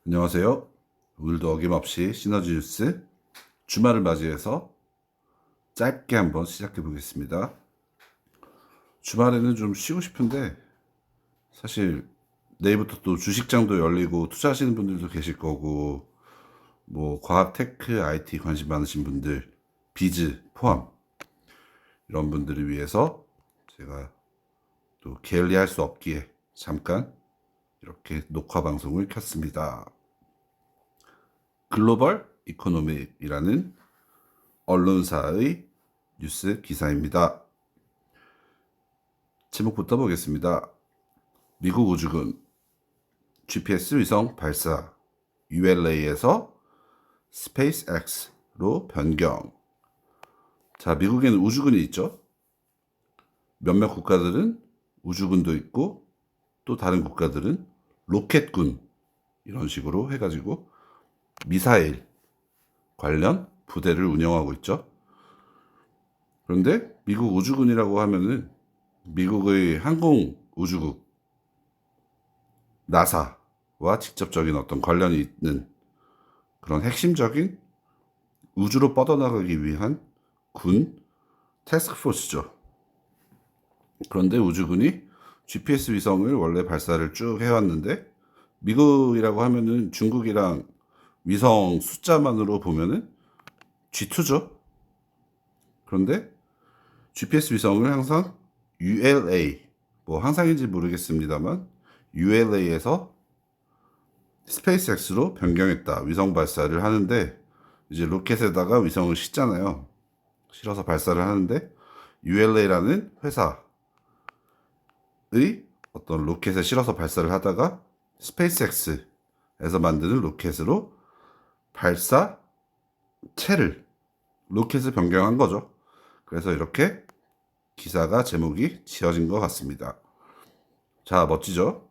안녕하세요. 오늘도 어김없이 시너지 뉴스 주말을 맞이해서 짧게 한번 시작해 보겠습니다. 주말에는 좀 쉬고 싶은데 사실 내일부터 또 주식장도 열리고 투자하시는 분들도 계실 거고 뭐 과학, 테크, IT 관심 많으신 분들, 비즈 포함 이런 분들을 위해서 제가 또 게을리할 수 없기에 잠깐 이렇게 녹화 방송을 켰습니다. 글로벌 이코노믹이라는 언론사의 뉴스 기사입니다. 제목부터 보겠습니다. 미국 우주군 GPS 위성 발사 ULA에서 스페이스X로 변경. 자, 미국에는 우주군이 있죠. 몇몇 국가들은 우주군도 있고 또 다른 국가들은 로켓군 이런 식으로 해가지고 미사일 관련 부대를 운영하고 있죠. 그런데 미국 우주군이라고 하면은 미국의 항공우주국 나사와 직접적인 어떤 관련이 있는 그런 핵심적인 우주로 뻗어나가기 위한 군 태스크포스죠. 그런데 우주군이 GPS 위성을 원래 발사를 쭉 해왔는데 미국이라고 하면은 중국이랑 위성 숫자만으로 보면은 G2죠. 그런데 GPS 위성을 항상 ULA, 뭐 항상인지 모르겠습니다만 ULA에서 스페이스X로 변경했다. 위성 발사를 하는데 이제 로켓에다가 위성을 싣잖아요. 실어서 발사를 하는데 ULA라는 회사의 어떤 로켓에 실어서 발사를 하다가 스페이스X에서 만드는 로켓으로 발사체를 로켓을 변경한 거죠. 그래서 이렇게 기사가 제목이 지어진 것 같습니다. 자, 멋지죠?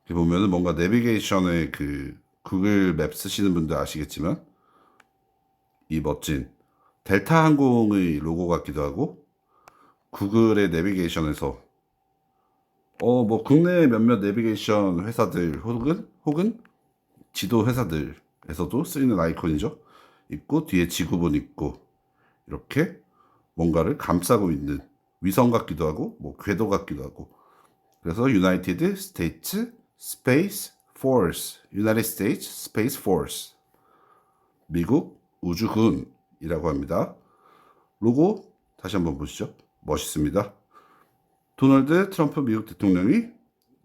이렇게 보면은 뭔가 내비게이션의 그 구글 맵 쓰시는 분들 아시겠지만 이 멋진 델타 항공의 로고 같기도 하고 구글의 내비게이션에서 뭐 국내 몇몇 내비게이션 회사들 혹은 지도 회사들에서도 쓰이는 아이콘이죠. 있고 뒤에 지구본 있고 이렇게 뭔가를 감싸고 있는 위성 같기도 하고 뭐 궤도 같기도 하고 그래서 United States Space Force, United States Space Force, 미국 우주군이라고 합니다. 로고 다시 한번 보시죠. 멋있습니다. 도널드 트럼프 미국 대통령이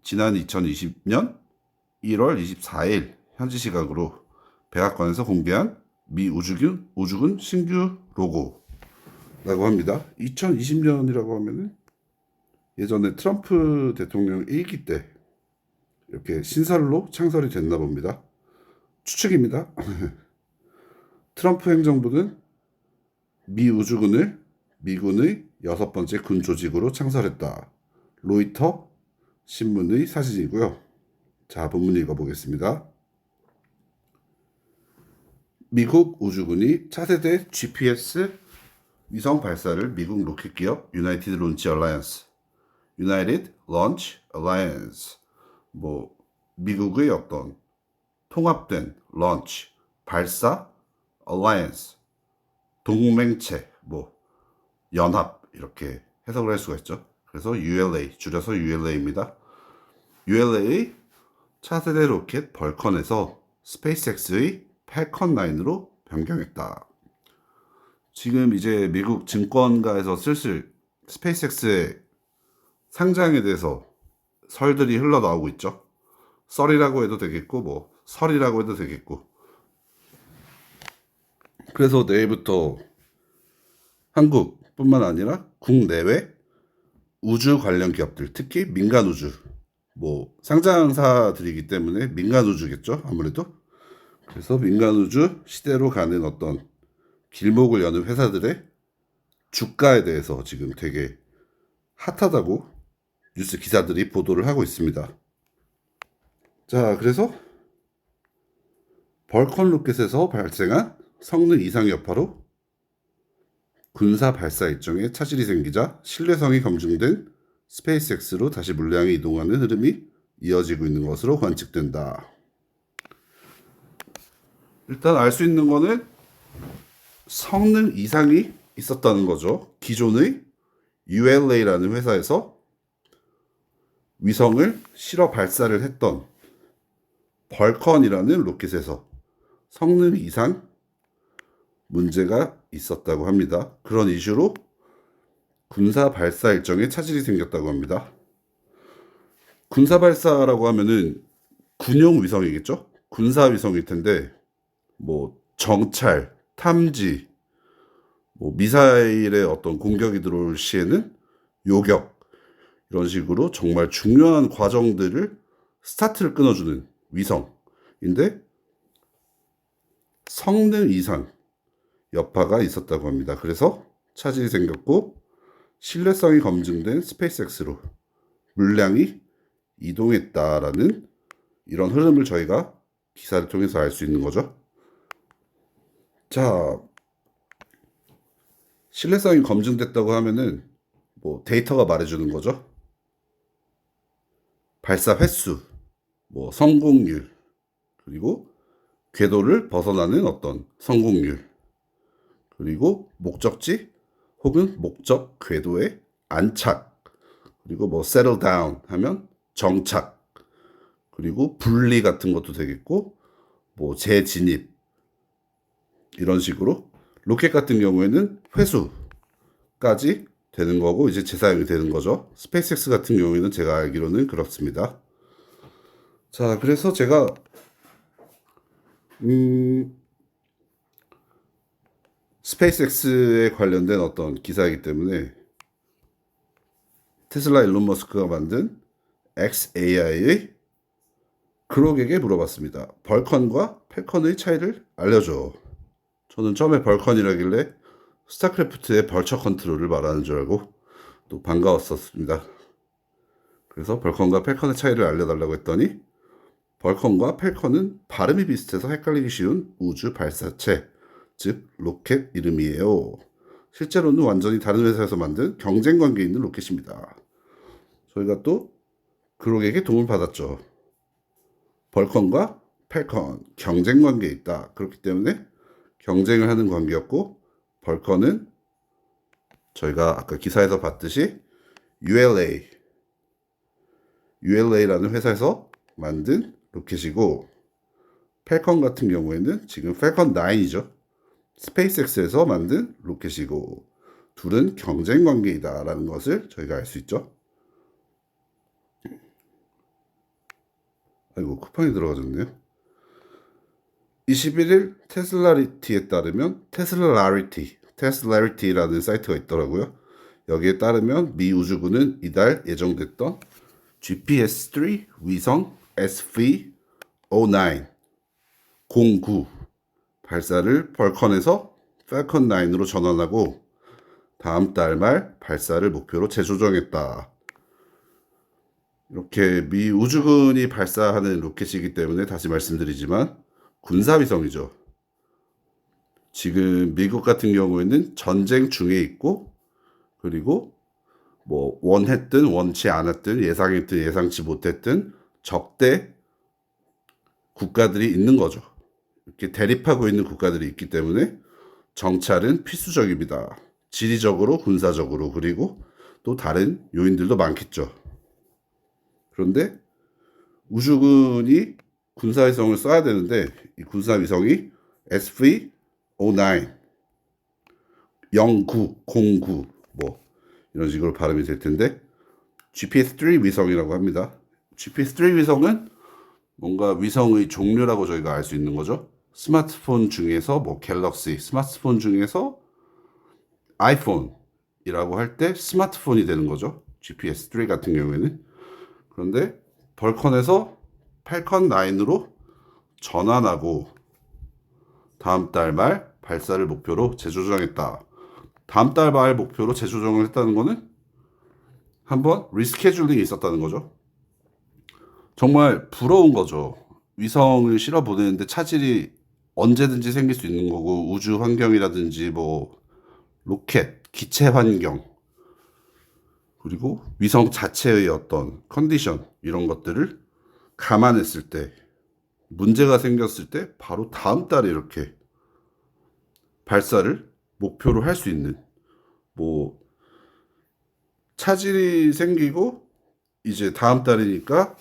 지난 2020년 1월 24일 현지 시각으로 백악관에서 공개한 미 우주군 신규 로고라고 합니다. 2020년이라고 하면은 예전에 트럼프 대통령 1기 때 이렇게 신설로 창설이 됐나 봅니다. 추측입니다. 트럼프 행정부는 미 우주군을 미군의 6번째 군 조직으로 창설했다. 로이터 신문의 사진이고요. 자, 본문 읽어보겠습니다. 미국 우주군이 차세대 GPS 위성 발사를 미국 로켓 기업 유나이티드 론치 얼라이언스, United Launch Alliance, 뭐 미국의 어떤 통합된 런치 발사 alliance 동맹체 뭐 연합 이렇게 해석을 할 수가 있죠. 그래서 ULA 줄여서 ULA입니다. ULA 차세대 로켓 벌컨에서 스페이스X의 팔컨 9으로 변경했다. 지금 이제 미국 증권가에서 슬슬 스페이스X의 상장에 대해서 설들이 흘러나오고 있죠. 썰이라고 해도 되겠고 뭐 설이라고 해도 되겠고 그래서 내일부터 한국뿐만 아니라 국내외 우주 관련 기업들 특히 민간 우주 뭐 상장사들이기 때문에 민간 우주겠죠 아무래도 그래서 민간 우주 시대로 가는 어떤 길목을 여는 회사들의 주가에 대해서 지금 되게 핫하다고 뉴스 기사들이 보도를 하고 있습니다. 자, 그래서 벌컨 로켓에서 발생한 성능 이상 여파로 군사 발사 일정에 차질이 생기자 신뢰성이 검증된 스페이스X로 다시 물량이 이동하는 흐름이 이어지고 있는 것으로 관측된다. 일단 알 수 있는 거는 성능 이상이 있었다는 거죠. 기존의 ULA라는 회사에서 위성을 실어 발사를 했던 벌컨이라는 로켓에서 성능 이상 문제가 있었다고 합니다. 그런 이슈로 군사 발사 일정에 차질이 생겼다고 합니다. 군사 발사라고 하면은 군용 위성이겠죠? 군사 위성일 텐데 뭐 정찰, 탐지, 뭐 미사일의 어떤 공격이 들어올 시에는 요격 이런 식으로 정말 중요한 과정들을 스타트를 끊어주는 위성인데 성능 이상 여파가 있었다고 합니다. 그래서 차질이 생겼고 신뢰성이 검증된 스페이스X로 물량이 이동했다라는 이런 흐름을 저희가 기사를 통해서 알 수 있는 거죠. 자, 신뢰성이 검증됐다고 하면은 뭐 데이터가 말해주는 거죠. 발사 횟수, 뭐 성공률, 그리고 궤도를 벗어나는 어떤 성공률, 그리고 목적지 혹은 목적 궤도의 안착, 그리고 뭐 settle down 하면 정착, 그리고 분리 같은 것도 되겠고 뭐 재진입 이런 식으로 로켓 같은 경우에는 회수까지 되는 거고 이제 재사용이 되는 거죠. 스페이스X 같은 경우에는 제가 알기로는 그렇습니다. 자, 그래서 제가 스페이스X에 관련된 어떤 기사이기 때문에 테슬라 일론 머스크가 만든 XAI의 그록에게 물어봤습니다. 벌컨과 펠컨의 차이를 알려줘. 저는 처음에 벌컨이라길래 스타크래프트의 벌처 컨트롤을 말하는 줄 알고 또 반가웠었습니다. 그래서 벌컨과 펠컨의 차이를 알려달라고 했더니 벌컨과 펠컨은 발음이 비슷해서 헷갈리기 쉬운 우주 발사체, 즉 로켓 이름이에요. 실제로는 완전히 다른 회사에서 만든 경쟁 관계에 있는 로켓입니다. 저희가 또 그록에게 도움을 받았죠. 벌컨과 펠컨 경쟁 관계에 있다. 그렇기 때문에 경쟁을 하는 관계였고 벌컨은 저희가 아까 기사에서 봤듯이 ULA라는 회사에서 만든 로켓이고 펠컨 같은 경우에는 지금 펠컨 9이죠. 스페이스X에서 만든 로켓이고 둘은 경쟁 관계이다라는 것을 저희가 알 수 있죠. 아이고 쿠팡이 들어가졌네요. 21일 테슬라리티에 따르면 테슬라리티라는 사이트가 있더라고요. 여기에 따르면 미 우주군은 이달 예정됐던 GPS-3 위성 SV09 발사를 벌컨에서 펠컨 9으로 전환하고 다음 달 말 발사를 목표로 재조정했다. 이렇게 미 우주군이 발사하는 로켓이기 때문에 다시 말씀드리지만 군사위성이죠. 지금 미국 같은 경우에는 전쟁 중에 있고 그리고 뭐 원했든 원치 않았든 예상했든 예상치 못했든 적대 국가들이 있는 거죠. 이렇게 대립하고 있는 국가들이 있기 때문에 정찰은 필수적입니다. 지리적으로, 군사적으로, 그리고 또 다른 요인들도 많겠죠. 그런데 우주군이 군사위성을 써야 되는데 이 군사위성이 SV09, 09, 뭐 이런 식으로 발음이 될 텐데 GPS-3 위성이라고 합니다. GPS-3 위성은 뭔가 위성의 종류라고 저희가 알 수 있는 거죠. 스마트폰 중에서 뭐 갤럭시, 스마트폰 중에서 아이폰이라고 할 때 스마트폰이 되는 거죠. GPS-3 같은 경우에는. 그런데 벌컨에서 펠컨 9으로 전환하고 다음 달 말 발사를 목표로 재조정했다. 다음 달 말 목표로 재조정을 했다는 거는 한번 리스케줄링이 있었다는 거죠. 정말 부러운 거죠. 위성을 실어 보내는데 차질이 언제든지 생길 수 있는 거고 우주 환경이라든지 뭐 로켓, 기체 환경 그리고 위성 자체의 어떤 컨디션 이런 것들을 감안했을 때 문제가 생겼을 때 바로 다음 달에 이렇게 발사를 목표로 할 수 있는, 뭐 차질이 생기고 이제 다음 달이니까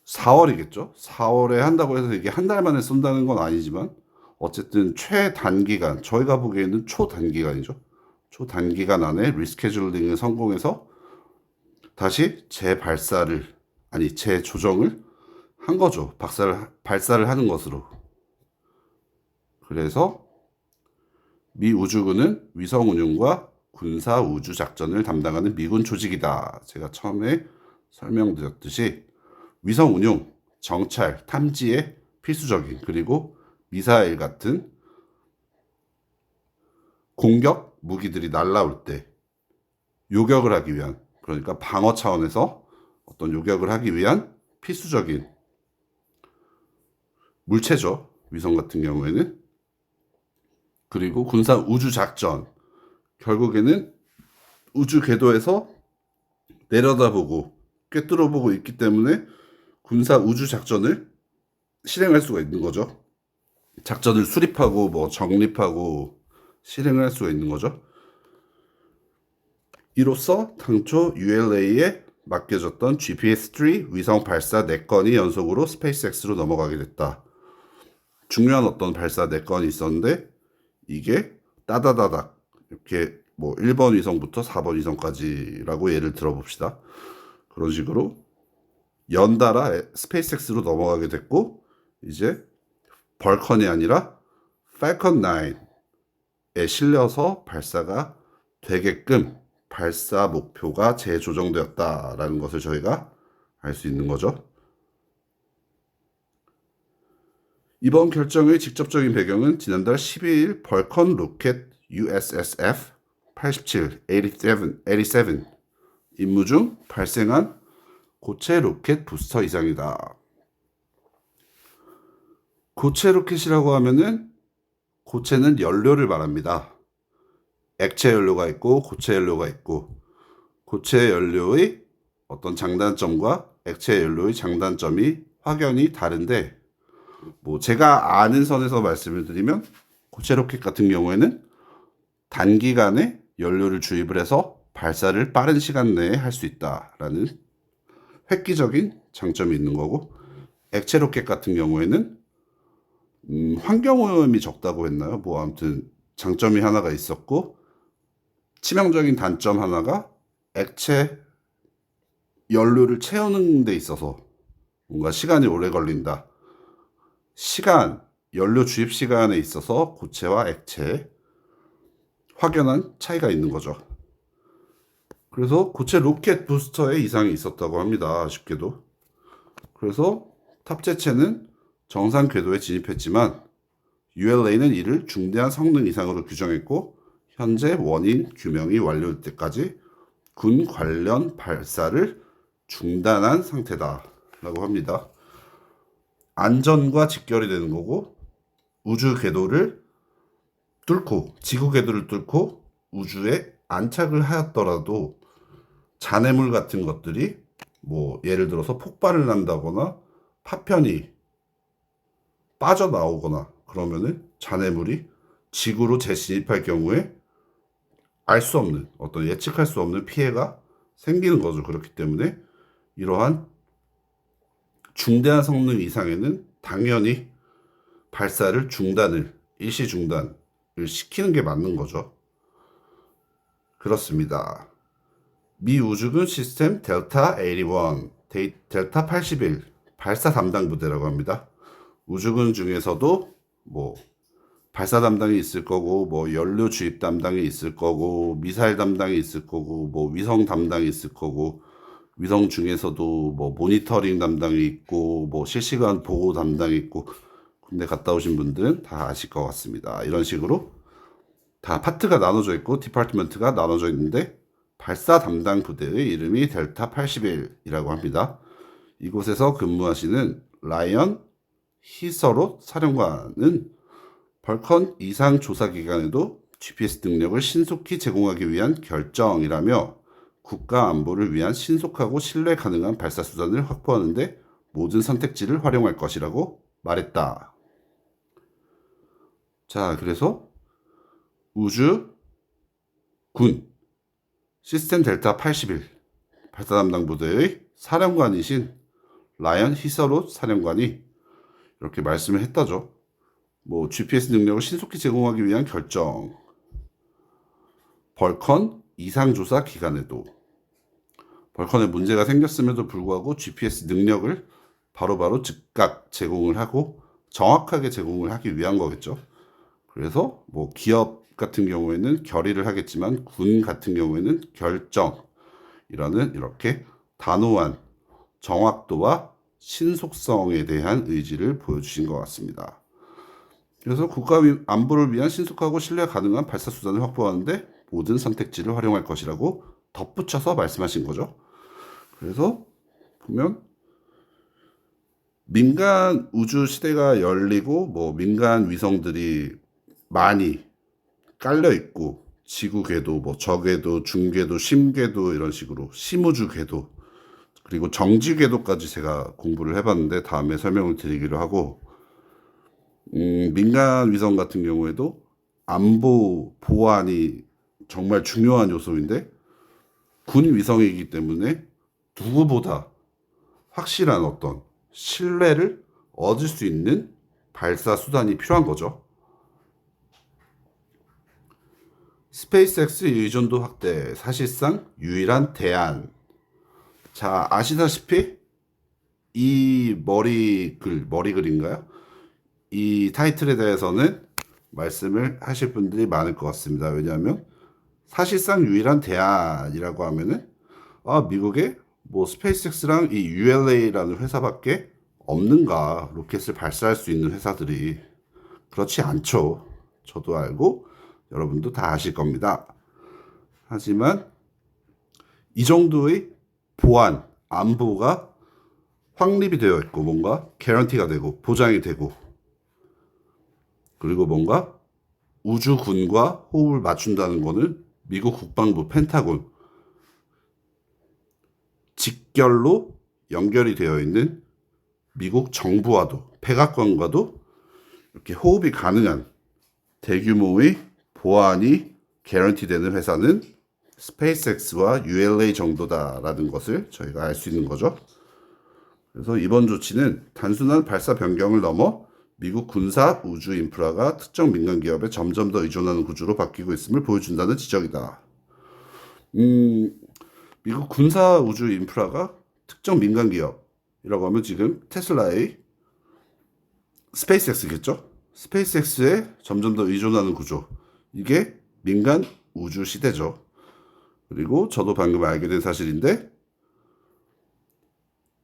4월이겠죠. 4월에 한다고 해서 이게 한 달 만에 쏜다는 건 아니지만 어쨌든 최단기간, 저희가 보기에는 초단기간이죠. 초단기간 안에 리스케줄링을 성공해서 다시 재조정을 한 거죠. 발사를 하는 것으로. 그래서 미 우주군은 위성 운용과 군사 우주 작전을 담당하는 미군 조직이다. 제가 처음에 설명드렸듯이 위성 운용, 정찰, 탐지에 필수적인, 그리고 미사일 같은 공격 무기들이 날라올 때 요격을 하기 위한, 그러니까 방어 차원에서 어떤 요격을 하기 위한 필수적인 물체죠. 위성 같은 경우에는. 그리고 군사 우주 작전, 결국에는 우주 궤도에서 내려다보고 꿰뚫어보고 있기 때문에 군사 우주 작전을 실행할 수가 있는 거죠. 작전을 수립하고 뭐 정립하고 실행을 할 수가 있는 거죠. 이로써 당초 ULA에 맡겨졌던 GPS-3 위성 발사 4건이 연속으로 스페이스X로 넘어가게 됐다. 중요한 어떤 발사 4건이 있었는데 이게 따다다닥 이렇게 뭐 1번 위성부터 4번 위성까지라고 예를 들어봅시다. 그런 식으로 연달아 스페이스X로 넘어가게 됐고, 이제 벌컨이 아니라 팔컨 9에 실려서 발사가 되게끔 발사 목표가 재조정되었다라는 것을 저희가 알 수 있는 거죠. 이번 결정의 직접적인 배경은 지난달 12일 벌컨 로켓 USSF 87 임무 중 발생한 고체 로켓 부스터 이상이다. 고체 로켓이라고 하면은 고체는 연료를 말합니다. 액체 연료가 있고 고체 연료가 있고, 고체 연료의 어떤 장단점과 액체 연료의 장단점이 확연히 다른데, 뭐 제가 아는 선에서 말씀을 드리면 고체 로켓 같은 경우에는 단기간에 연료를 주입을 해서 발사를 빠른 시간 내에 할 수 있다라는 획기적인 장점이 있는 거고, 액체 로켓 같은 경우에는 환경오염이 적다고 했나요? 뭐 아무튼 장점이 하나가 있었고, 치명적인 단점 하나가 액체 연료를 채우는 데 있어서 뭔가 시간이 오래 걸린다. 연료 주입 시간에 있어서 고체와 액체 확연한 차이가 있는 거죠. 그래서 고체 로켓 부스터에 이상이 있었다고 합니다. 아쉽게도. 그래서 탑재체는 정상 궤도에 진입했지만 ULA는 이를 중대한 성능 이상으로 규정했고, 현재 원인 규명이 완료될 때까지 군 관련 발사를 중단한 상태다라고 합니다. 안전과 직결이 되는 거고, 우주 궤도를 뚫고, 지구 궤도를 뚫고 우주에 안착을 하였더라도 잔해물 같은 것들이 뭐 예를 들어서 폭발을 한다거나 파편이 빠져나오거나 그러면은 잔해물이 지구로 재진입할 경우에 알 수 없는, 어떤 예측할 수 없는 피해가 생기는 거죠. 그렇기 때문에 이러한 중대한 성능 이상에는 당연히 발사를 일시 중단을 시키는 게 맞는 거죠. 그렇습니다. 미 우주군 시스템 델타 81, 델타 81 발사 담당 부대라고 합니다. 우주군 중에서도 뭐 발사 담당이 있을 거고, 뭐 연료 주입 담당이 있을 거고, 미사일 담당이 있을 거고, 뭐 위성 담당이 있을 거고, 위성 중에서도 뭐 모니터링 담당이 있고, 뭐 실시간 보고 담당이 있고, 군대 갔다 오신 분들은 다 아실 것 같습니다. 이런 식으로 다 파트가 나눠져 있고 디파트먼트가 나눠져 있는데, 발사 담당 부대의 이름이 델타 81이라고 합니다. 이곳에서 근무하시는 라이언 히서롯 사령관은 벌컨 이상 조사 기간에도 GPS 능력을 신속히 제공하기 위한 결정이라며 국가 안보를 위한 신속하고 신뢰 가능한 발사 수단을 확보하는 데 모든 선택지를 활용할 것이라고 말했다. 자, 그래서 우주 군 시스템 델타 81 발사 담당 부대의 사령관이신 라이언 히서롯 사령관이 이렇게 말씀을 했다죠. 뭐 GPS 능력을 신속히 제공하기 위한 결정. 벌컨 이상조사 기간에도 벌컨에 문제가 생겼음에도 불구하고 GPS 능력을 바로바로 즉각 제공을 하고 정확하게 제공을 하기 위한 거겠죠. 그래서 뭐 기업 같은 경우에는 결의를 하겠지만 군 같은 경우에는 결정이라는 이렇게 단호한 정확도와 신속성에 대한 의지를 보여주신 것 같습니다. 그래서 국가 안보를 위한 신속하고 신뢰 가능한 발사 수단을 확보하는데 모든 선택지를 활용할 것이라고 덧붙여서 말씀하신 거죠. 그래서 보면 민간 우주 시대가 열리고 뭐 민간 위성들이 많이 깔려 있고 지구 궤도, 뭐 저궤도, 중궤도, 심궤도 이런 식으로 심우주 궤도 그리고 정지 궤도까지 제가 공부를 해봤는데 다음에 설명을 드리기로 하고 민간 위성 같은 경우에도 안보 보안이 정말 중요한 요소인데 군 위성이기 때문에 누구보다 확실한 어떤 신뢰를 얻을 수 있는 발사 수단이 필요한 거죠. 스페이스X 의존도 확대 사실상 유일한 대안. 자, 아시다시피 이 머리글인가요? 이 타이틀에 대해서는 말씀을 하실 분들이 많을 것 같습니다. 왜냐하면 사실상 유일한 대안이라고 하면은 미국에 뭐 스페이스X랑 이 ULA라는 회사밖에 없는가? 로켓을 발사할 수 있는 회사들이 그렇지 않죠. 저도 알고 여러분도 다 아실 겁니다. 하지만 이 정도의 보안, 안보가 확립이 되어 있고 뭔가 개런티가 되고 보장이 되고 그리고 뭔가 우주군과 호흡을 맞춘다는 거는 미국 국방부 펜타곤 직결로 연결이 되어 있는 미국 정부와도 백악관과도 이렇게 호흡이 가능한 대규모의 보안이 개런티 되는 회사는 스페이스X와 ULA 정도다라는 것을 저희가 알 수 있는 거죠. 그래서 이번 조치는 단순한 발사 변경을 넘어 미국 군사 우주 인프라가 특정 민간 기업에 점점 더 의존하는 구조로 바뀌고 있음을 보여준다는 지적이다. 미국 군사 우주 인프라가 특정 민간 기업이라고 하면 지금 테슬라의 스페이스X겠죠? 스페이스X에 점점 더 의존하는 구조. 이게 민간 우주 시대죠. 그리고 저도 방금 알게 된 사실인데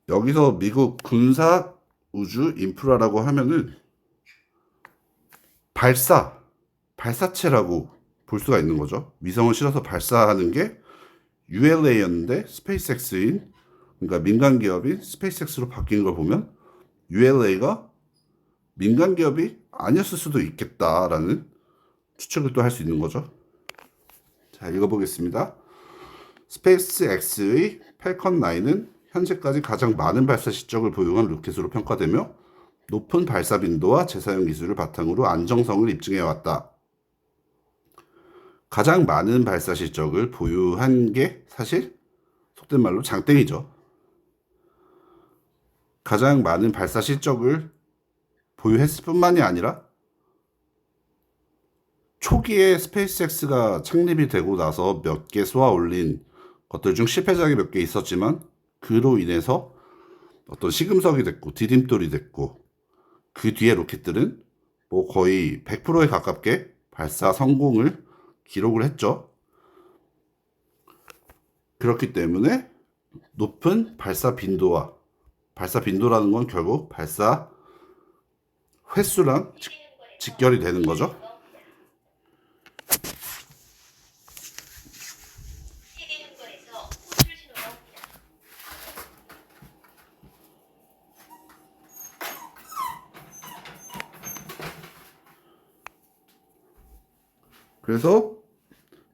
여기서 미국 군사 우주 인프라라고 하면은 발사체라고 볼 수가 있는 거죠. 위성을 실어서 발사하는 게 ULA였는데 스페이스X인 그러니까 민간 기업인 스페이스X로 바뀐 걸 보면 ULA가 민간 기업이 아니었을 수도 있겠다라는 추측을 또 할 수 있는 거죠. 자, 읽어보겠습니다. 스페이스X의 팰컨 9은 현재까지 가장 많은 발사 시적을 보유한 로켓으로 평가되며 높은 발사 빈도와 재사용 기술을 바탕으로 안정성을 입증해왔다. 가장 많은 발사 실적을 보유한 게 사실 속된 말로 장땡이죠. 가장 많은 발사 실적을 보유했을 뿐만이 아니라 초기에 스페이스X가 창립이 되고 나서 몇 개 쏘아 올린 것들 중 실패작이 몇 개 있었지만 그로 인해서 어떤 시금석이 됐고 디딤돌이 됐고 그 뒤에 로켓들은 뭐 거의 100%에 가깝게 발사 성공을 기록을 했죠. 그렇기 때문에 높은 발사 빈도라는 건 결국 발사 횟수랑 직결이 되는 거죠. 그래서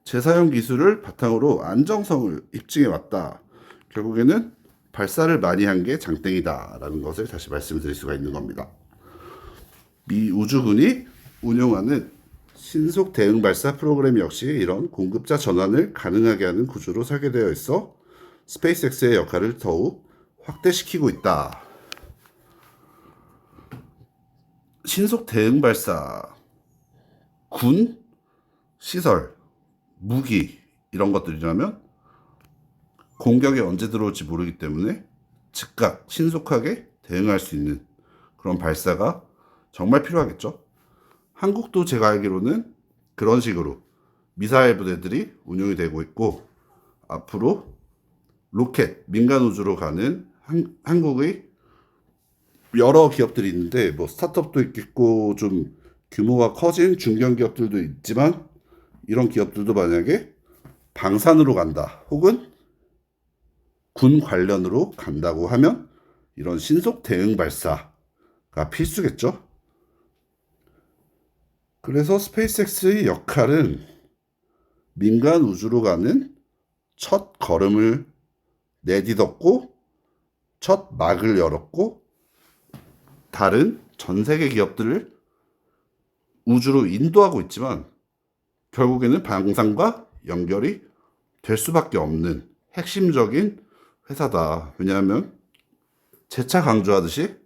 재사용 기술을 바탕으로 안정성을 입증해 왔다. 결국에는 발사를 많이 한 게 장땡이다라는 것을 다시 말씀드릴 수가 있는 겁니다. 미 우주군이 운용하는 신속 대응 발사 프로그램 역시 이런 공급자 전환을 가능하게 하는 구조로 설계되어 있어 스페이스X의 역할을 더욱 확대시키고 있다. 신속 대응 발사, 군, 시설, 무기 이런 것들이라면 공격이 언제 들어올지 모르기 때문에 즉각 신속하게 대응할 수 있는 그런 발사가 정말 필요하겠죠. 한국도 제가 알기로는 그런 식으로 미사일 부대들이 운용이 되고 있고 앞으로 로켓, 민간 우주로 가는 한국의 여러 기업들이 있는데 뭐 스타트업도 있겠고 좀 규모가 커진 중견 기업들도 있지만 이런 기업들도 만약에 방산으로 간다 혹은 군 관련으로 간다고 하면 이런 신속 대응 발사가 필수겠죠. 그래서 스페이스X의 역할은 민간 우주로 가는 첫 걸음을 내딛었고 첫 막을 열었고 다른 전 세계 기업들을 우주로 인도하고 있지만 결국에는 방산과 연결이 될 수밖에 없는 핵심적인 회사다. 왜냐하면 재차 강조하듯이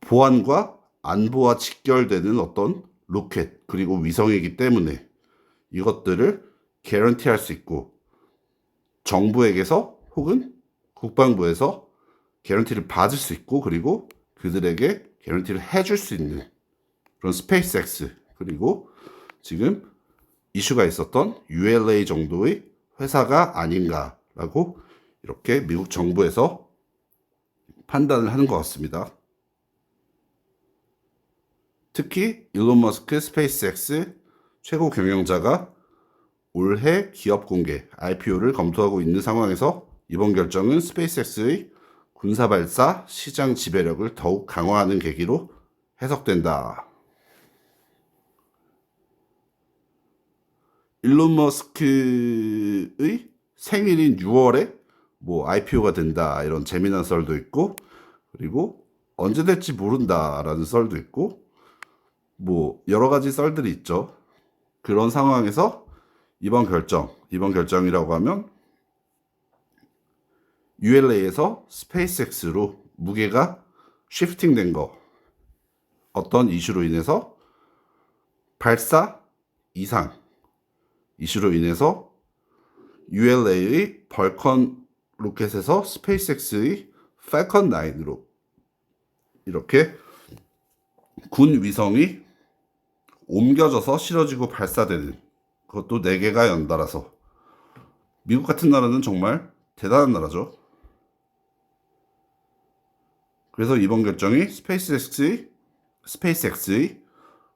보안과 안보와 직결되는 어떤 로켓 그리고 위성이기 때문에 이것들을 개런티할 수 있고 정부에게서 혹은 국방부에서 개런티를 받을 수 있고 그리고 그들에게 개런티를 해줄 수 있는 그런 스페이스X 그리고 지금 이슈가 있었던 ULA 정도의 회사가 아닌가라고 이렇게 미국 정부에서 판단을 하는 것 같습니다. 특히 일론 머스크 스페이스X 최고 경영자가 올해 기업 공개 IPO를 검토하고 있는 상황에서 이번 결정은 스페이스X의 군사 발사 시장 지배력을 더욱 강화하는 계기로 해석된다. 일론 머스크의 생일인 6월에 뭐 IPO가 된다 이런 재미난 썰도 있고 그리고 언제 될지 모른다라는 썰도 있고 뭐 여러 가지 썰들이 있죠. 그런 상황에서 이번 결정이라고 하면 ULA에서 스페이스X로 무게가 쉬프팅된 거 어떤 이슈로 인해서 발사 이상 이슈로 인해서 ULA의 벌컨 로켓에서 스페이스X의 팔컨 9으로 이렇게 군 위성이 옮겨져서 실어지고 발사되는 그것도 4개가 연달아서 미국 같은 나라는 정말 대단한 나라죠. 그래서 이번 결정이 스페이스X의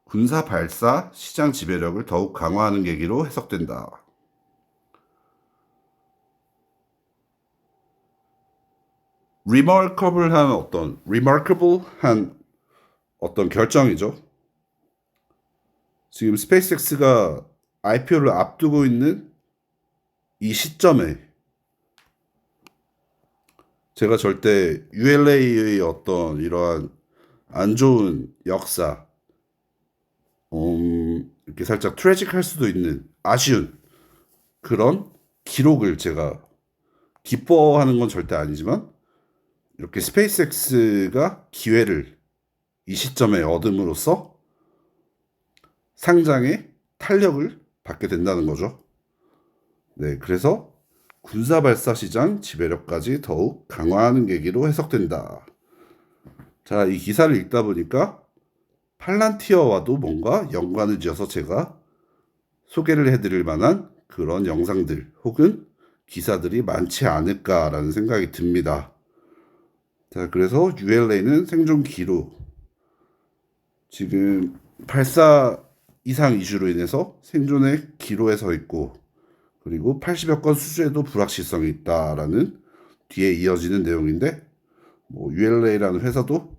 군사 발사 시장 지배력을 더욱 강화하는 계기로 해석된다. remarkable한 어떤 결정이죠. 지금 스페이스X가 IPO를 앞두고 있는 이 시점에 제가 절대 ULA의 어떤 이러한 안 좋은 역사, 이렇게 살짝 트래직할 수도 있는 아쉬운 그런 기록을 제가 기뻐하는 건 절대 아니지만 이렇게 스페이스X가 기회를 이 시점에 얻음으로써 상장의 탄력을 받게 된다는 거죠. 네, 그래서 군사 발사 시장 지배력까지 더욱 강화하는 계기로 해석된다. 자, 이 기사를 읽다 보니까 팔란티어와도 뭔가 연관을 지어서 제가 소개를 해드릴 만한 그런 영상들 혹은 기사들이 많지 않을까라는 생각이 듭니다. 자, 그래서 ULA는 생존 기로 지금 발사 이상 이슈로 인해서 생존의 기로에 서 있고 그리고 80여 건 수주에도 불확실성이 있다라는 뒤에 이어지는 내용인데 뭐 ULA라는 회사도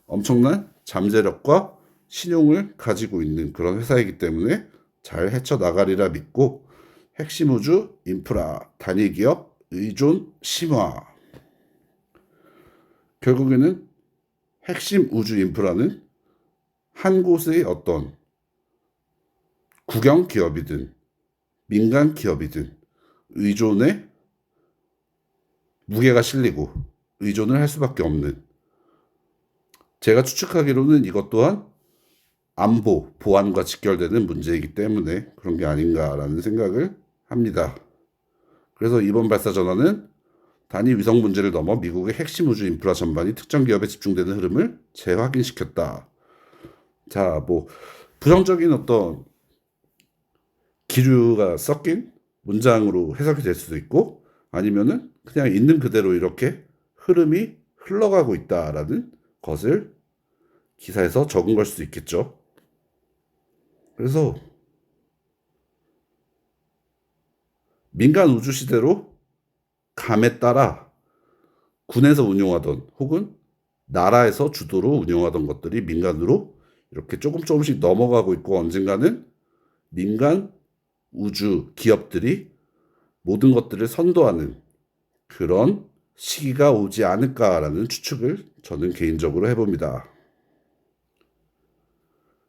엄청난 잠재력과 신용을 가지고 있는 그런 회사이기 때문에 잘 헤쳐나가리라 믿고 핵심 우주 인프라 단일 기업 의존 심화 결국에는 핵심 우주 인프라는 한 곳의 어떤 국영 기업이든 민간 기업이든 의존에 무게가 실리고 의존을 할 수밖에 없는, 제가 추측하기로는 이것 또한 안보, 보안과 직결되는 문제이기 때문에 그런 게 아닌가라는 생각을 합니다. 그래서 이번 발사 전환은 단위 위성 문제를 넘어 미국의 핵심 우주 인프라 전반이 특정 기업에 집중되는 흐름을 재확인시켰다. 자, 뭐 부정적인 어떤 기류가 섞인 문장으로 해석이 될 수도 있고, 아니면은 그냥 있는 그대로 이렇게 흐름이 흘러가고 있다라는 것을 기사에서 적은 걸 수도 있겠죠. 그래서 민간 우주 시대로 감에 따라 군에서 운용하던 혹은 나라에서 주도로 운용하던 것들이 민간으로 이렇게 조금씩 넘어가고 있고, 언젠가는 민간 우주 기업들이 모든 것들을 선도하는 그런 시기가 오지 않을까라는 추측을 저는 개인적으로 해봅니다.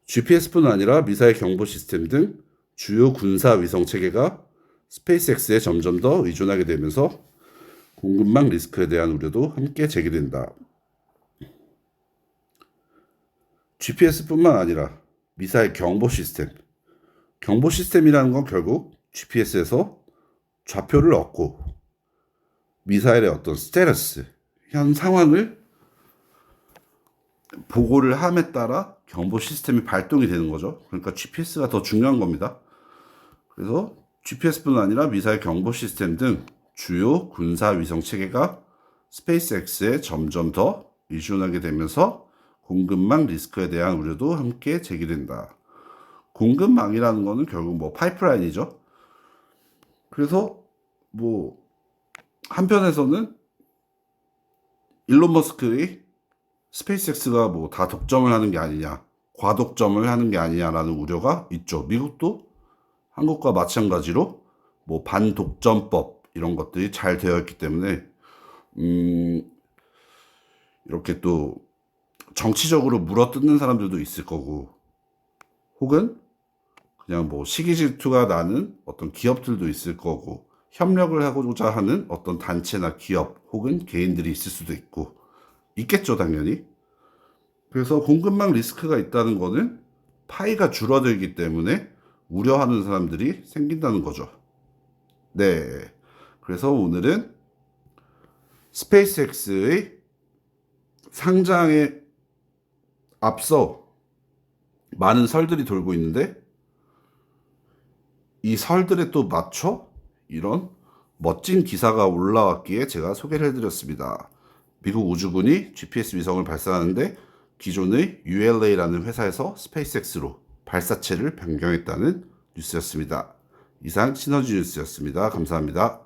GPS뿐 아니라 미사일 경보 시스템 등 주요 군사 위성 체계가 스페이스X에 점점 더 의존하게 되면서 공급망 리스크에 대한 우려도 함께 제기된다. GPS뿐만 아니라 미사일 경보 시스템이라는 건 결국 GPS에서 좌표를 얻고 미사일의 어떤 스테러스, 현 상황을 보고를 함에 따라 경보 시스템이 발동이 되는 거죠. 그러니까 GPS가 더 중요한 겁니다. 그래서 GPS뿐 아니라 미사일 경보 시스템 등 주요 군사 위성 체계가 스페이스X에 점점 더 의존하게 되면서 공급망 리스크에 대한 우려도 함께 제기된다. 공급망이라는 거는 결국 뭐 파이프라인이죠. 그래서 뭐 한편에서는 일론 머스크의 스페이스X가 뭐 다 독점을 하는 게 아니냐, 과독점을 하는 게 아니냐라는 우려가 있죠. 미국도 한국과 마찬가지로 뭐 반독점법 이런 것들이 잘 되어 있기 때문에 이렇게 또 정치적으로 물어뜯는 사람들도 있을 거고, 혹은 그냥 뭐 시기 질투가 나는 어떤 기업들도 있을 거고, 협력을 하고자 하는 어떤 단체나 기업 혹은 개인들이 있을 수도 있겠죠, 당연히. 그래서 공급망 리스크가 있다는 거는 파이가 줄어들기 때문에 우려하는 사람들이 생긴다는 거죠. 네. 그래서 오늘은 스페이스X의 상장에 앞서 많은 설들이 돌고 있는데, 이 설들에 또 맞춰 이런 멋진 기사가 올라왔기에 제가 소개를 해드렸습니다. 미국 우주군이 GPS 위성을 발사하는데 기존의 ULA라는 회사에서 스페이스X로 발사체를 변경했다는 뉴스였습니다. 이상 시너지 뉴스였습니다. 감사합니다.